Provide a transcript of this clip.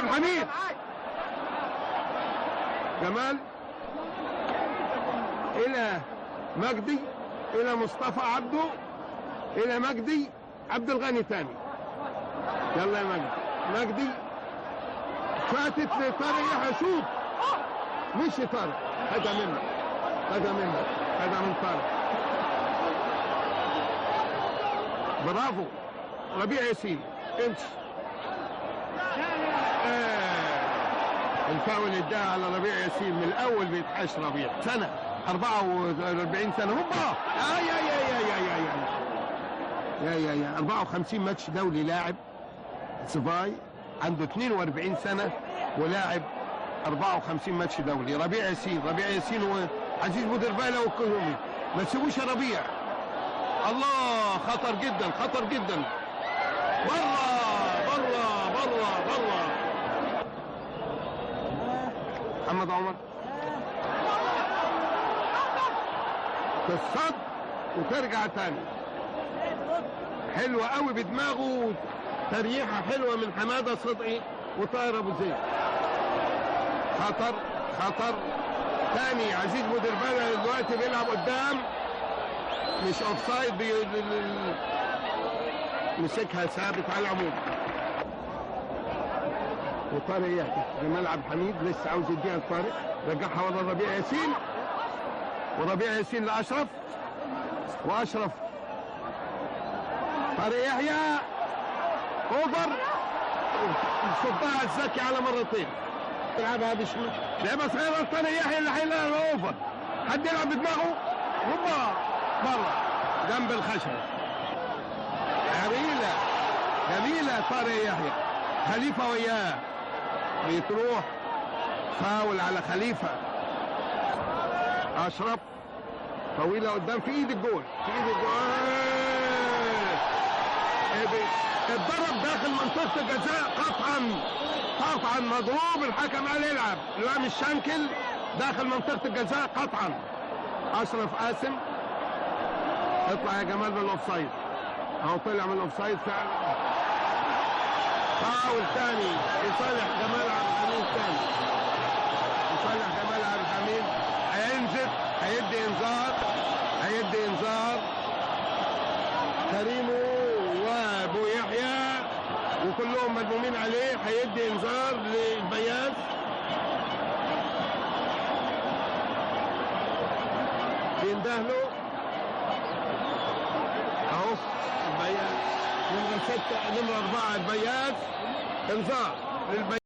عبد الحميد. جمال الى مجدي، الى مصطفى عبده، الى مجدي عبد الغني تاني. يلا يا مجدي. مجدي فاتت لطارق يحيى. شوط مش طارق، هذا منك، هذا منك، هذا من طارق. برافو ربيع ياسين. امشي. الفاول اداها على ربيع ياسين من الاول. بيتحاش ربيع سنه 44 سنه. هوبا يا 54 ماتش دولي لاعب. سفاي عنده 42 سنه ولاعب 54 ماتش دولي. ربيع ياسين وعزيز بودربالة والكهومي. ما تسيبوش يا ربيع. الله خطر جدا، خطر جدا. برا برا برا برا. محمد عمر تصد وترجع تاني. حلوة قوي بدماغه. تريحة حلوة من حمادة صدقي وطاهر ابو زيد. خطر خطر تاني. عزيز بودربالة دلوقتي بيلعب قدام. مش اوفسايد. مسكها ثابت على العمود. وطارق يحيى جمال عبد الحميد لسه عاوز يديها لطارق. رجعها ورا ربيع ياسين. وربيع ياسين لاشرف. واشرف طارق يحيى اوفر. صدها الزكي على مرتين. يلعبها بشمال. لعبه صغيره لطارق يحيى اللي هيلاقيها اوفر. حد يلعب بدماغه. هوبا بره جنب الخشبه. جميله جميله. طارق يحيى خليفه وياه بتروح. فاول على خليفه. اشرف طويله قدام في ايد الجول، في ايد الجول. اتضرب داخل منطقه الجزاء قطعا قطعا. مضروب. الحكم قال يلعب. لام الشنكل داخل منطقه الجزاء قطعا. اشرف قاسم اطلع يا جمال من الاوفسايد. اهو طلع من الاوفسايد فعلا. فاول ثاني لصالح جمال عبد الحميد. ثاني لصالح جمال عبد الحميد. هينزل هيدي انذار. هيدي انذار. كريمو وابو يحيى وكلهم ملمومين عليه. هيدي انذار للبياز. بيندهله اهو البياز. نمرة 6 نمرة 4 البياز. انذار للبياز.